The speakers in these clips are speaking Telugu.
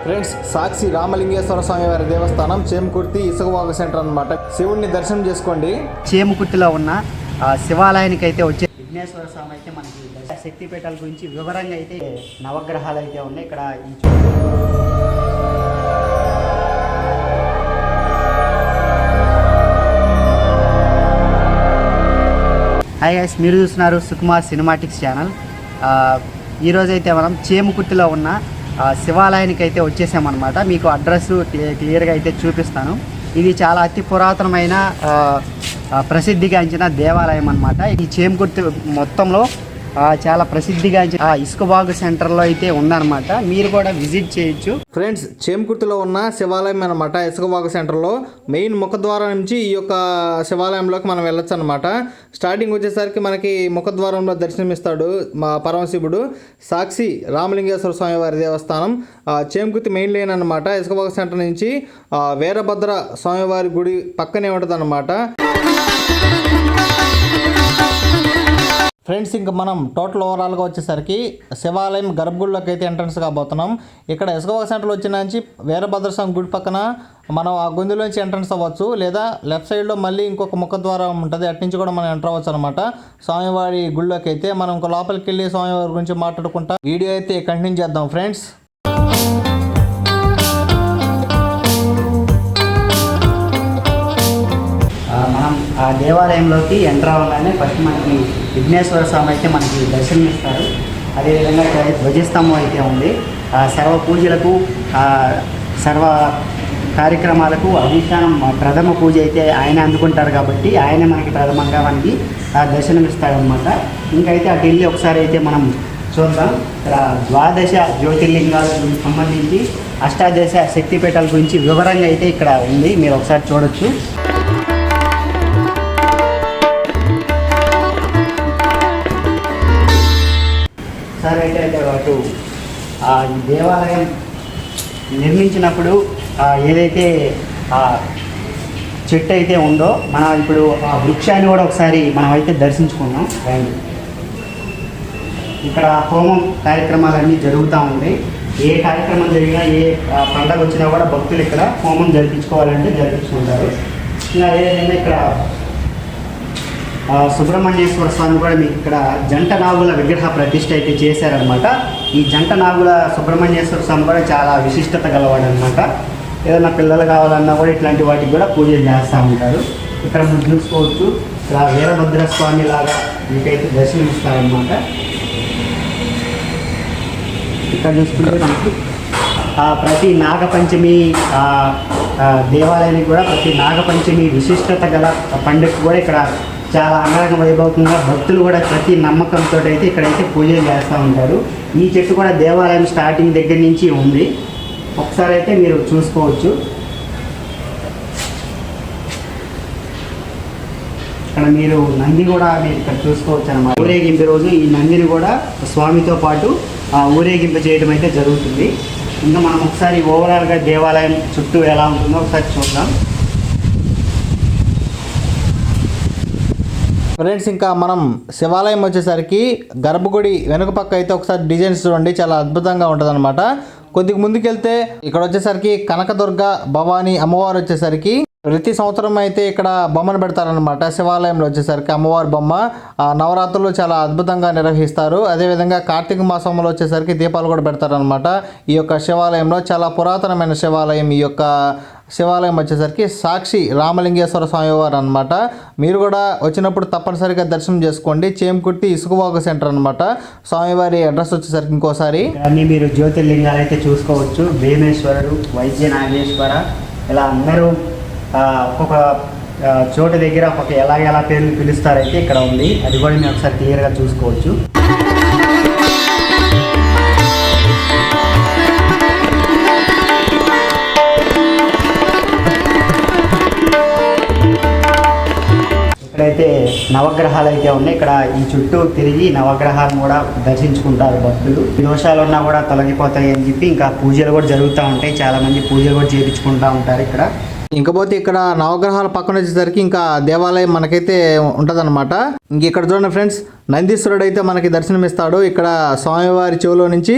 ఫ్రెండ్స్, సాక్షి రామలింగేశ్వర స్వామి వారి దేవస్థానం చేమకుర్తి ఇసుకవాగు సెంటర్ అన్నమాట. శివుడిని దర్శనం చేసుకోండి. చేమకుర్తిలో ఉన్న శివాలయానికి అయితే వచ్చే విఘ్నేశ్వర స్వామి అయితే మనకి శక్తిపీఠాల గురించి వివరంగా అయితే నవగ్రహాలు అయితే ఉన్నాయి ఇక్కడ. హాయ్ గైస్, మీరు చూస్తున్నారు సుకుమార్ సినిమాటిక్స్ ఛానల్. ఈరోజు అయితే మనం చేమకుర్తిలో ఉన్న శివాలయానికి అయితే వచ్చేసామన్నమాట. మీకు అడ్రస్ క్లియర్గా అయితే చూపిస్తాను. ఇది చాలా అతి పురాతనమైన ప్రసిద్ధిగాంచిన దేవాలయం అన్నమాట. ఈ చేమకుర్తి మొత్తంలో చాలా ప్రసిద్ధిగాంచిన ఇసుకవాగు సెంటర్లో అయితే ఉందన్నమాట. మీరు కూడా విజిట్ చేయొచ్చు. ఫ్రెండ్స్, చేమకుర్తిలో ఉన్న శివాలయం అనమాట. ఇసుకవాగు సెంటర్లో మెయిన్ ముఖద్వారం నుంచి ఈ యొక్క శివాలయంలోకి మనం వెళ్ళొచ్చు అనమాట. స్టార్టింగ్ వచ్చేసరికి మనకి ముఖద్వారంలో దర్శనమిస్తాడు మా పరమశివుడు. సాక్షి రామలింగేశ్వర స్వామి వారి దేవస్థానం చేమకుర్తి మెయిన్ లైన్ అనమాట. ఇసుకవాగు సెంటర్ నుంచి వీరభద్ర స్వామివారి గుడి పక్కనే ఉంటుంది అనమాట. ఫ్రెండ్స్, ఇంకా మనం టోటల్ ఓవరాల్గా వచ్చేసరికి శివాలయం గర్భగుడిలోకి అయితే ఎంట్రన్స్ కాబోతున్నాం. ఇక్కడ ఇసుకవాగు సెంటర్లో వచ్చిన నుంచి వీరభద్ర స్వామి గుడి పక్కన మనం ఆ గొంతులోంచి ఎంట్రన్స్ అవ్వచ్చు, లేదా లెఫ్ట్ సైడ్లో మళ్ళీ ఇంకొక ముఖద్వారం ఉంటుంది, అటు నుంచి కూడా మనం ఎంటర్ అవ్వచ్చు అనమాట. స్వామివారి గుడిలోకి అయితే మనం ఇంకో లోపలికి వెళ్ళి స్వామివారి గురించి మాట్లాడుకుంటా వీడియో అయితే కంటిన్యూ చేద్దాం. ఫ్రెండ్స్, మనం ఆ దేవాలయంలోకి ఎంటర్ అవ్వగానే ఫస్ట్ మనకి విఘ్నేశ్వర స్వామి అయితే మనకి దర్శనమిస్తారు. అదేవిధంగా ఇక్కడ ధ్వజస్తంభం అయితే ఉంది. సర్వ పూజలకు సర్వ కార్యక్రమాలకు అధిష్టానం ప్రథమ పూజ అయితే ఆయన అందుకుంటారు కాబట్టి ఆయన మనకి ప్రథమంగా మనకి దర్శనమిస్తాడనమాట. ఇంకైతే అటు వెళ్ళి ఒకసారి అయితే మనం చూద్దాం. ఇక్కడ ద్వాదశ జ్యోతిర్లింగాలకు సంబంధించి అష్టాదశ శక్తిపీఠాల గురించి వివరంగా అయితే ఇక్కడ ఉంది, మీరు ఒకసారి చూడొచ్చు. సరే, అయితే అటు ఈ దేవాలయం నిర్మించినప్పుడు ఏదైతే చెట్టు అయితే ఉందో మనం ఇప్పుడు ఆ వృక్షాన్ని కూడా ఒకసారి మనం అయితే దర్శించుకున్నాం. ఇక్కడ హోమం కార్యక్రమాలన్నీ జరుగుతూ ఉంటాయి. ఏ కార్యక్రమం జరిగినా, ఏ పండగ వచ్చినా కూడా భక్తులు ఇక్కడ హోమం జరిపించుకోవాలంటే జరిపించుకుంటారు. ఇంకా అదేవిధంగా ఇక్కడ సుబ్రహ్మణ్యేశ్వర స్వామి కూడా మీకు ఇక్కడ జంట నాగుల విగ్రహ ప్రతిష్ఠ అయితే చేశారనమాట. ఈ జంట నాగుల సుబ్రహ్మణ్యేశ్వర స్వామి కూడా చాలా విశిష్టత గలవాడు అనమాట. ఏదైనా పిల్లలు కావాలన్నా కూడా ఇట్లాంటి వాటికి కూడా పూజలు చేస్తూ ఉంటారు. ఇక్కడ మనం చూసుకోవచ్చు, ఇక్కడ వీరభద్ర స్వామి లాగా మీకైతే దర్శనమిస్తారనమాట. ఇక్కడ చూసుకుంటే మనకి ప్రతి నాగపంచమి దేవాలయానికి కూడా ప్రతి నాగపంచమి విశిష్టత గల పండుగ కూడా ఇక్కడ చాలా అంగరంగ వైభవంగా భక్తులు కూడా ప్రతి నమ్మకంతో అయితే ఇక్కడైతే పూజలు చేస్తూ ఉంటారు. ఈ చెట్టు కూడా దేవాలయం స్టార్టింగ్ దగ్గర నుంచి ఉంది, ఒకసారి అయితే మీరు చూసుకోవచ్చు. ఇక్కడ మీరు నంది కూడా మీరు ఇక్కడ చూసుకోవచ్చు అన్నమాట. ఊరేగింపు రోజు ఈ నందిని కూడా స్వామితో పాటు ఊరేగింపు చేయడం అయితే జరుగుతుంది. ఇంకా మనం ఒకసారి ఓవరాల్గా దేవాలయం చుట్టూ ఎలా ఉంటుందో ఒకసారి చూద్దాం. ఫ్రెండ్స్, ఇంకా మనం శివాలయం వచ్చేసరికి గర్భగుడి వెనుక పక్క అయితే ఒకసారి డిజైన్స్ చూడండి, చాలా అద్భుతంగా ఉంటుంది అనమాట. కొద్దిగా ముందుకెళ్తే ఇక్కడ వచ్చేసరికి కనకదుర్గ భవానీ అమ్మవారు వచ్చేసరికి ప్రతి సంవత్సరం అయితే ఇక్కడ బొమ్మను పెడతారనమాట. శివాలయంలో వచ్చేసరికి అమ్మవారి బొమ్మ నవరాత్రులు చాలా అద్భుతంగా నిర్వహిస్తారు. అదేవిధంగా కార్తీక మాసంలో వచ్చేసరికి దీపాలు కూడా పెడతారనమాట. ఈ యొక్క శివాలయంలో చాలా పురాతనమైన శివాలయం. ఈ యొక్క శివాలయం వచ్చేసరికి సాక్షి రామలింగేశ్వర స్వామివారు అనమాట. మీరు కూడా వచ్చినప్పుడు తప్పనిసరిగా దర్శనం చేసుకోండి. చేమకుర్తి ఇసుకవాగు సెంటర్ అనమాట. స్వామివారి అడ్రస్ వచ్చేసరికి ఇంకోసారి అన్నీ మీరు జ్యోతిర్లింగాలు అయితే చూసుకోవచ్చు. భీమేశ్వరుడు, వైద్య నాగేశ్వర, ఇలా అందరూ ఒక్కొక్క చోటు దగ్గర ఒక్కొక్క ఎలా పేర్లు పిలుస్తారైతే ఇక్కడ ఉంది. అది కూడా మీరు ఒకసారి క్లియర్గా చూసుకోవచ్చు. ఇక్కడైతే నవగ్రహాలు అయితే ఉన్నాయి. ఇక్కడ ఈ చుట్టూ తిరిగి నవగ్రహాలను కూడా దర్శించుకుంటారు భక్తులు. దోషాలు ఉన్నా కూడా తొలగిపోతాయి అని చెప్పి ఇంకా పూజలు కూడా జరుగుతూ ఉంటాయి. చాలామంది పూజలు కూడా చేయించుకుంటూ ఉంటారు ఇక్కడ. ఇంకపోతే ఇక్కడ నవగ్రహాల పక్కన వచ్చేసరికి ఇంకా దేవాలయం మనకైతే ఉంటుందన్నమాట. ఇంక ఇక్కడ చూడండి ఫ్రెండ్స్, నందీశ్వరుడు అయితే మనకి దర్శనమిస్తాడు. ఇక్కడ స్వామివారి చెవులో నుంచి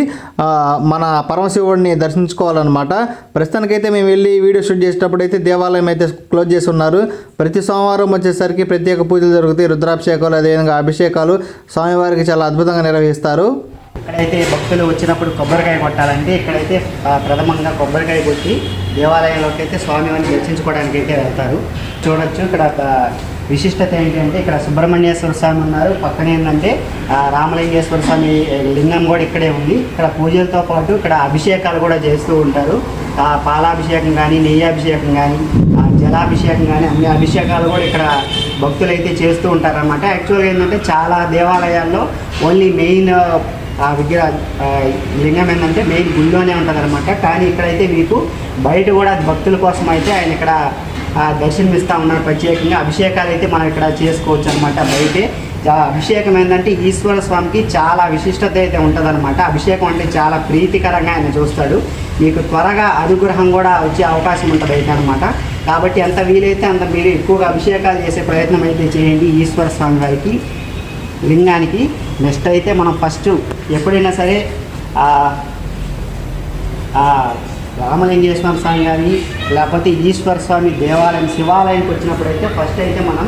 మన పరమశివుడిని దర్శించుకోవాలన్నమాట. ప్రస్తుతానికైతే మేము వెళ్ళి వీడియో షూట్ చేసేటప్పుడు అయితే దేవాలయం అయితే క్లోజ్ చేసి ఉన్నారు. ప్రతి సోమవారం వచ్చేసరికి ప్రత్యేక పూజలు జరుగుతాయి. రుద్రాభిషేకాలు, అదేవిధంగా అభిషేకాలు స్వామివారికి చాలా అద్భుతంగా నిర్వహిస్తారు. ఇక్కడైతే భక్తులు వచ్చినప్పుడు కొబ్బరికాయ కొట్టాలంటే ఇక్కడైతే ప్రథమంగా కొబ్బరికాయ కొట్టి దేవాలయంలోకి అయితే స్వామివారిని దర్శించుకోవడానికి అయితే వెళ్తారు. చూడొచ్చు ఇక్కడ విశిష్టత ఏంటంటే ఇక్కడ సుబ్రహ్మణ్యేశ్వర స్వామి ఉన్నారు. పక్కన ఏంటంటే రామలింగేశ్వర స్వామి లింగం కూడా ఇక్కడే ఉంది. ఇక్కడ పూజలతో పాటు ఇక్కడ అభిషేకాలు కూడా చేస్తూ ఉంటారు. పాలాభిషేకం కానీ, నెయ్యాభిషేకం కానీ, జలాభిషేకం కానీ అన్ని అభిషేకాలు కూడా ఇక్కడ భక్తులు అయితే చేస్తూ ఉంటారన్నమాట. యాక్చువల్గా ఏంటంటే చాలా దేవాలయాల్లో ఓన్లీ మెయిన్ విగ్రహ లింగం ఏంటంటే మెయిన్ గుళ్ళోనే ఉంటుంది అనమాట. కానీ ఇక్కడైతే మీకు బయట కూడా భక్తుల కోసం అయితే ఆయన ఇక్కడ దర్శనమిస్తూ ఉన్నారు. ప్రత్యేకంగా అభిషేకాలు అయితే మనం ఇక్కడ చేసుకోవచ్చు అనమాట. బయటే అభిషేకం ఏంటంటే ఈశ్వర స్వామికి చాలా విశిష్టత అయితే ఉంటుందన్నమాట. అభిషేకం అంటే చాలా ప్రీతికరంగా ఆయన చూస్తాడు. మీకు త్వరగా అనుగ్రహం కూడా వచ్చే అవకాశం ఉంటుంది అయితే అనమాట. కాబట్టి ఎంత వీలైతే అంత మీరు ఎక్కువగా అభిషేకాలు చేసే ప్రయత్నం అయితే చేయండి ఈశ్వర స్వామి వారికి, లింగానికి. నెక్స్ట్ అయితే మనం ఫస్ట్ ఎప్పుడైనా సరే రామలింగేశ్వర స్వామి కానీ లేకపోతే ఈశ్వర స్వామి దేవాలయం శివాలయానికి వచ్చినప్పుడు అయితే ఫస్ట్ అయితే మనం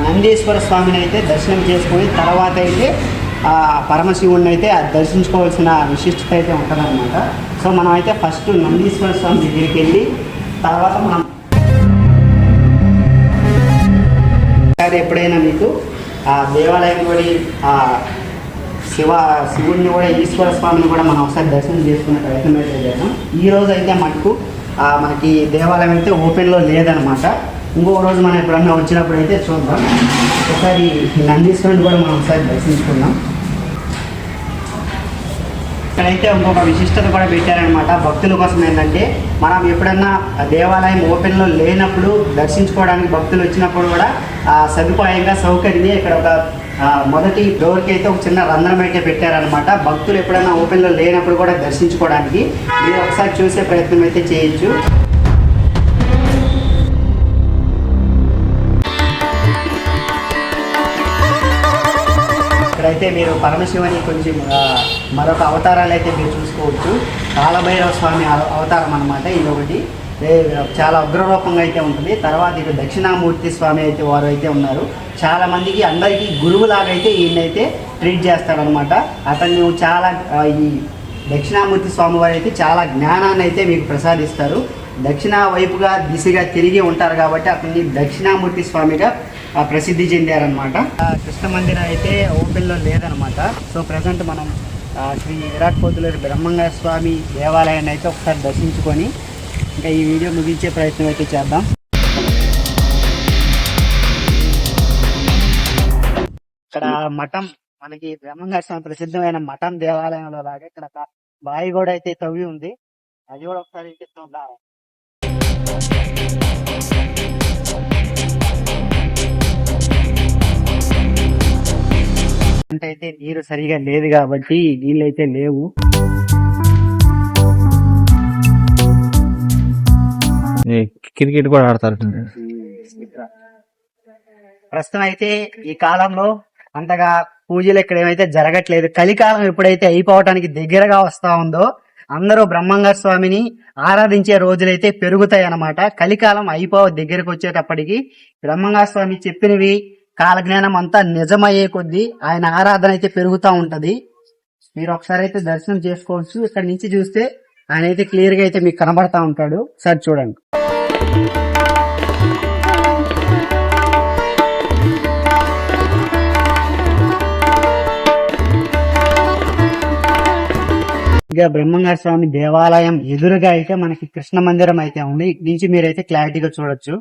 నందీశ్వర స్వామిని అయితే దర్శనం చేసుకొని తర్వాత అయితే పరమశివుడిని అయితే దర్శించుకోవాల్సిన విశిష్టత అయితే ఉంటుందన్నమాట. సో మనం అయితే ఫస్ట్ నందీశ్వర స్వామి దగ్గరికి వెళ్ళి తర్వాత మనం ఎప్పుడైనా మీకు దేవాలయం కూడా శివుడిని కూడా ఈశ్వర స్వామిని కూడా మనం ఒకసారి దర్శనం చేసుకునే ప్రయత్నం అయితే చేద్దాం. ఈరోజు అయితే మనకి దేవాలయం అయితే ఓపెన్లో లేదనమాట. ఇంకొక రోజు మనం ఎప్పుడన్నా వచ్చినప్పుడు అయితే చూద్దాం. ఒకసారి నందీశ్వరుని కూడా మనం ఒకసారి దర్శించుకుందాం. ఇక్కడైతే ఇంకొక విశిష్టత కూడా పెట్టారనమాట భక్తుల కోసం. ఏంటంటే మనం ఎప్పుడన్నా దేవాలయం ఓపెన్లో లేనప్పుడు దర్శించుకోవడానికి భక్తులు వచ్చినప్పుడు కూడా సదుపాయంగా సౌకర్యంగా ఇక్కడ ఒక మొదటి డోర్కి అయితే ఒక చిన్న రంధ్రం అయితే పెట్టారనమాట. భక్తులు ఎప్పుడైనా ఓపెన్లో లేనప్పుడు కూడా దర్శించుకోవడానికి మీరు ఒకసారి చూసే ప్రయత్నం అయితే చేయొచ్చు. ఇక్కడైతే మీరు పరమశివుని కొంచెం మరొక అవతారాలు అయితే మీరు చూసుకోవచ్చు. కాలభైరవ స్వామి అవతారం అనమాట. ఇది ఒకటి చాలా ఉగ్రరూపంగా అయితే ఉంటుంది. తర్వాత ఇక దక్షిణామూర్తి స్వామి అయితే వారు అయితే ఉన్నారు. చాలామందికి అందరికీ గురువులాగా అయితే ఈయనైతే ట్రీట్ చేస్తారనమాట. అతన్ని చాలా ఈ దక్షిణామూర్తి స్వామి వారు అయితే చాలా జ్ఞానాన్ని అయితే మీకు ప్రసాదిస్తారు. దక్షిణ వైపుగా దిశగా తిరిగి ఉంటారు కాబట్టి అతన్ని దక్షిణామూర్తి స్వామిగా ప్రసిద్ధి చెందారనమాట. కృష్ణ మందిరం అయితే ఓపెన్లో లేదనమాట. సో ప్రజెంట్ మనం శ్రీ విరాట్ పోతులూరి బ్రహ్మంగారి స్వామి దేవాలయాన్ని అయితే ఒకసారి దర్శించుకొని ఇంకా ఈ వీడియో ముగించే ప్రయత్నం అయితే చేద్దాం. ఇక్కడ మఠం మనకి బ్రహ్మంగారి స్వామి ప్రసిద్ధమైన మఠం దేవాలయంలో లాగా ఇక్కడ బావి కూడా అయితే తవ్వి ఉంది. అది కూడా ఒకసారి అయితే చూద్దాం. అంటే అయితే నీరు సరిగా లేదు కాబట్టి నీళ్ళు అయితే లేవు. క్రికెట్ కూడా ఆడతారు. ప్రస్తుతం అయితే ఈ కాలంలో అంతగా పూజలు ఇక్కడ ఏమైతే జరగట్లేదు. కలికాలం ఎప్పుడైతే అయిపోవటానికి దగ్గరగా వస్తా ఉందో అందరూ బ్రహ్మంగారి స్వామిని ఆరాధించే రోజులైతే పెరుగుతాయి అన్నమాట. కలికాలం దగ్గరకు వచ్చేటప్పటికి బ్రహ్మంగారి స్వామి చెప్పినవి కాలజ్ఞానం అంతా నిజమయ్యే కొద్దీ ఆయన ఆరాధన అయితే పెరుగుతూ ఉంటది. మీరు ఒకసారి అయితే దర్శనం చేసుకోవచ్చు. ఇక్కడ నుంచి చూస్తే ఆయన అయితే క్లియర్ గా అయితే మీకు కనబడతా ఉంటాడు. సార్ చూడండి. ఇక బ్రహ్మంగారి స్వామి దేవాలయం ఎదురుగా అయితే మనకి కృష్ణ మందిరం అయితే ఉంది. ఇటు నుంచి మీరైతే క్లారిటీగా చూడొచ్చు.